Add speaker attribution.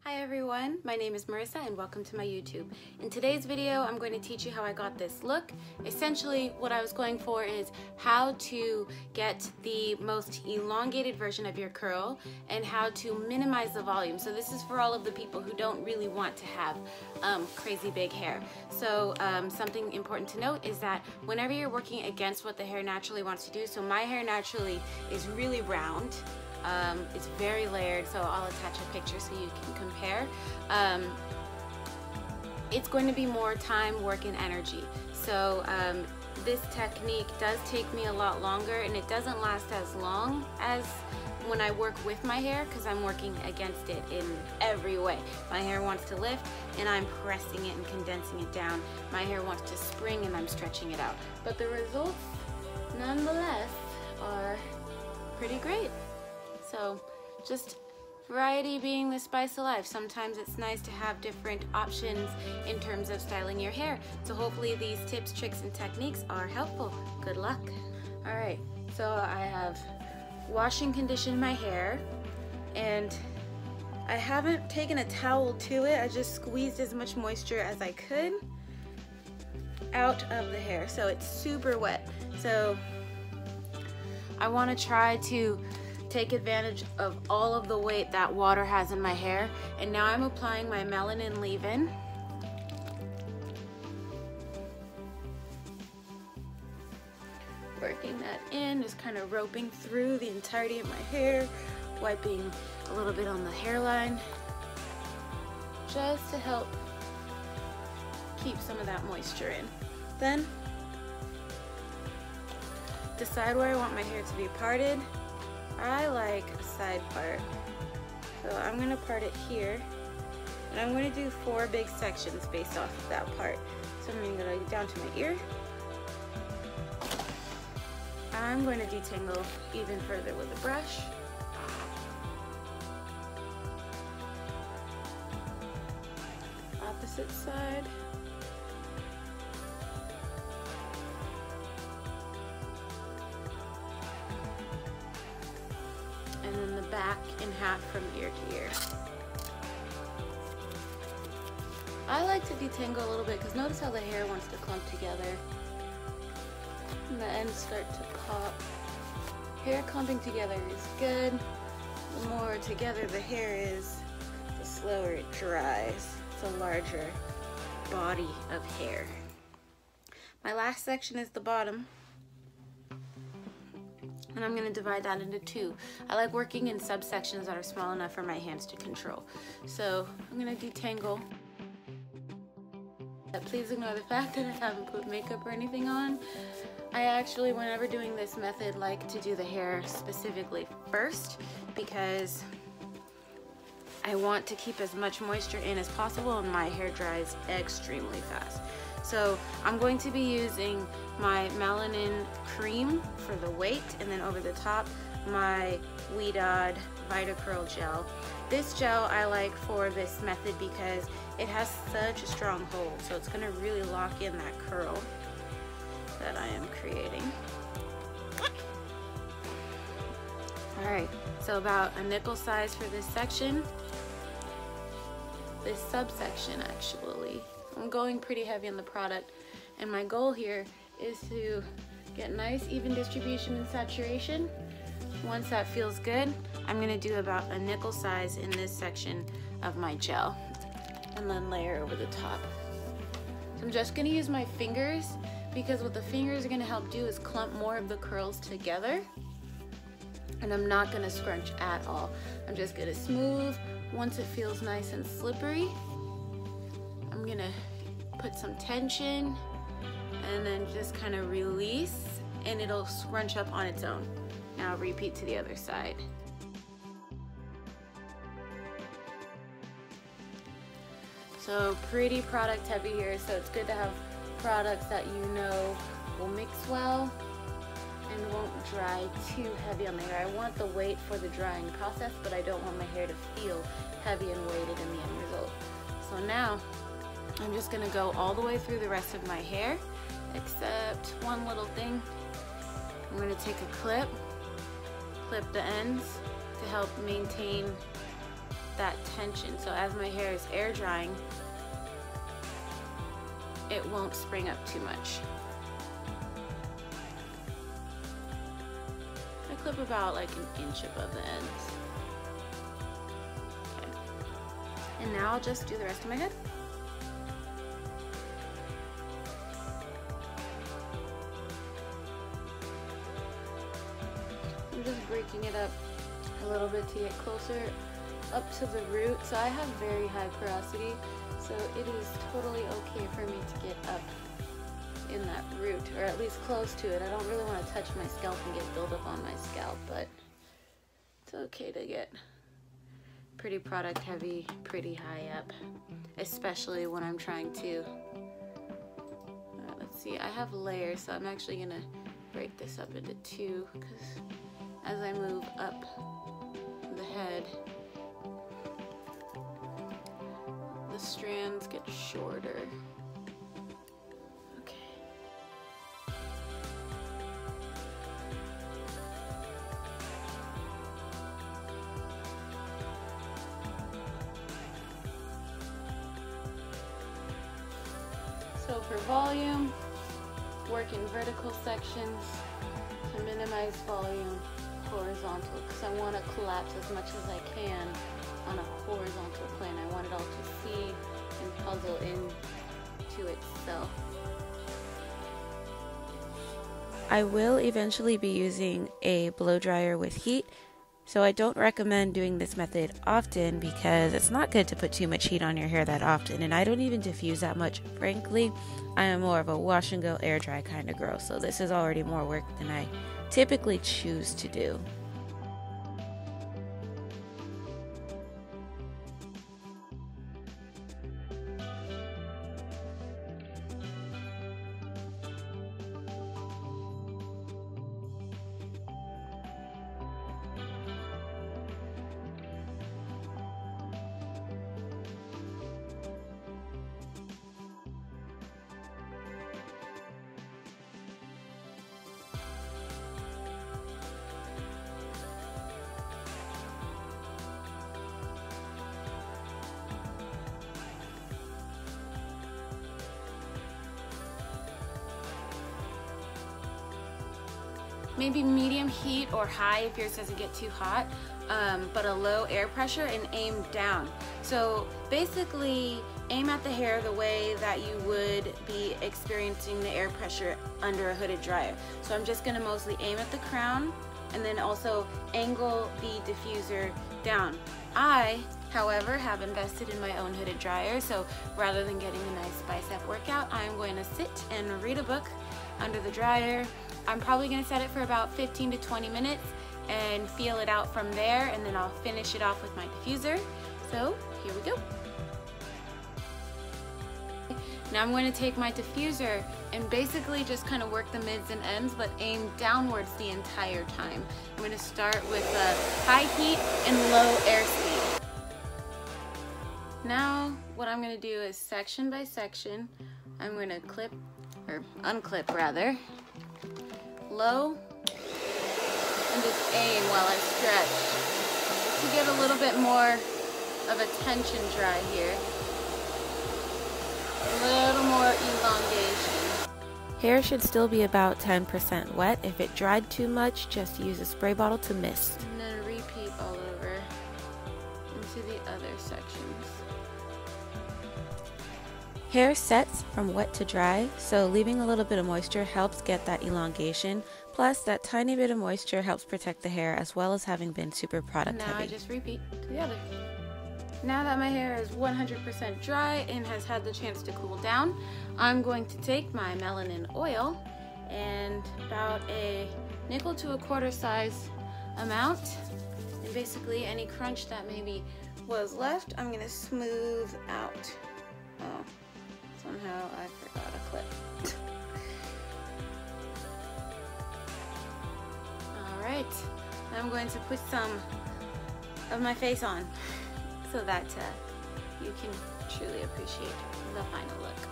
Speaker 1: Hi everyone, my name is Marissa and welcome to my YouTube. In today's video, I'm going to teach you how I got this look. Essentially, what I was going for is how to get the most elongated version of your curl and how to minimize the volume. So this is for all of the people who don't really want to have crazy big hair. So something important to note is that whenever you're working against what the hair naturally wants to do, so my hair naturally is really round. It's very layered, so I'll attach a picture so you can compare. It's going to be more time, work, and energy. So this technique does take me a lot longer, and it doesn't last as long as when I work with my hair because I'm working against it in every way. My hair wants to lift, and I'm pressing it and condensing it down. My hair wants to spring, and I'm stretching it out. But the results, nonetheless, are pretty great. So just variety being the spice of life. Sometimes it's nice to have different options in terms of styling your hair. So hopefully these tips, tricks, and techniques are helpful. Good luck. All right, so I have washed and conditioned my hair, and I haven't taken a towel to it. I just squeezed as much moisture as I could out of the hair. So it's super wet. So I want to try to take advantage of all of the weight that water has in my hair. And now I'm applying my Melanin leave-in. Working that in, just kind of roping through the entirety of my hair, wiping a little bit on the hairline, just to help keep some of that moisture in. Then decide where I want my hair to be parted. I like a side part, so I'm going to part it here, and I'm going to do 4 big sections based off of that part. So I'm going to go down to my ear. I'm going to detangle even further with a brush. Opposite side. And then the back in half from ear to ear. I like to detangle a little bit because notice how the hair wants to clump together and the ends start to pop. Hair clumping together is good. The more together the hair is, the slower it dries. It's a larger body of hair. My last section is the bottom, and I'm going to divide that into 2. I like working in subsections that are small enough for my hands to control. So I'm going to detangle. Please ignore the fact that I haven't put makeup or anything on. I actually, whenever doing this method, like to do the hair specifically first because I want to keep as much moisture in as possible, and my hair dries extremely fast. So I'm going to be using my Melanin cream for the weight, and then over the top my Ouidad Vita Curl gel. This gel I like for this method because it has such a strong hold, so it's going to really lock in that curl that I am creating. Alright, so about a nickel size for this section. This subsection actually. I'm going pretty heavy on the product, and my goal here is to get nice even distribution and saturation. Once that feels good, I'm going to do about a nickel size in this section of my gel and then layer over the top. So I'm just going to use my fingers because what the fingers are going to help do is clump more of the curls together, and I'm not going to scrunch at all. I'm just going to smooth. Once it feels nice and slippery, I'm gonna put some tension and then just kind of release, and it'll scrunch up on its own. Now repeat to the other side. So pretty product heavy here, so it's good to have products that you know will mix well and won't dry too heavy on the hair. I want the weight for the drying process, but I don't want my hair to feel heavy and weighted in the end result. So now I'm just gonna go all the way through the rest of my hair, except one little thing. I'm gonna take a clip the ends to help maintain that tension. So as my hair is air drying, it won't spring up too much. I clip about like an inch above the ends. Okay. And now I'll just do the rest of my head. I'm just breaking it up a little bit to get closer up to the root. So I have very high porosity, so it is totally okay for me to get up in that root, or at least close to it. I don't really want to touch my scalp and get buildup on my scalp, but it's okay to get pretty product heavy pretty high up, especially when I'm trying to, let's see, I have layers, so I'm actually gonna break this up into two, because as I move up the head, the strands get shorter. Okay. So for volume, work in vertical sections to minimize volume, horizontal, because I want to collapse as much as I can on a horizontal plane. I want it all to see and puzzle into itself. I will eventually be using a blow dryer with heat, so I don't recommend doing this method often because it's not good to put too much heat on your hair that often, and I don't even diffuse that much, frankly. I am more of a wash and go air dry kind of girl, so this is already more work than I typically choose to do. Maybe medium heat or high if yours doesn't get too hot, but a low air pressure, and aim down. So basically aim at the hair the way that you would be experiencing the air pressure under a hooded dryer. So I'm just going to mostly aim at the crown and then also angle the diffuser down. I, however, have invested in my own hooded dryer, so rather than getting a nice bicep workout, I'm going to sit and read a book under the dryer. I'm probably going to set it for about 15 to 20 minutes and feel it out from there, and then I'll finish it off with my diffuser. So here we go. Now I'm going to take my diffuser and basically just kind of work the mids and ends, but aim downwards the entire time. I'm going to start with high heat and low air speed. Now what I'm going to do is section by section, I'm going to clip, or unclip rather, low, and just aim while I stretch to get a little bit more of a tension dry here. A little more elongation. Hair should still be about 10% wet. If it dried too much, just use a spray bottle to mist. And then repeat all over into the other sections. Hair sets from wet to dry, so leaving a little bit of moisture helps get that elongation. Plus, that tiny bit of moisture helps protect the hair as well as having been super product heavy. Now I just repeat to the other. Now that my hair is 100% dry and has had the chance to cool down, I'm going to take my Melanin oil and about a nickel to a quarter size amount, and basically any crunch that maybe was left, I'm going to smooth out. Oh. Somehow I forgot a clip. Alright, I'm going to put some of my face on so that you can truly appreciate the final look.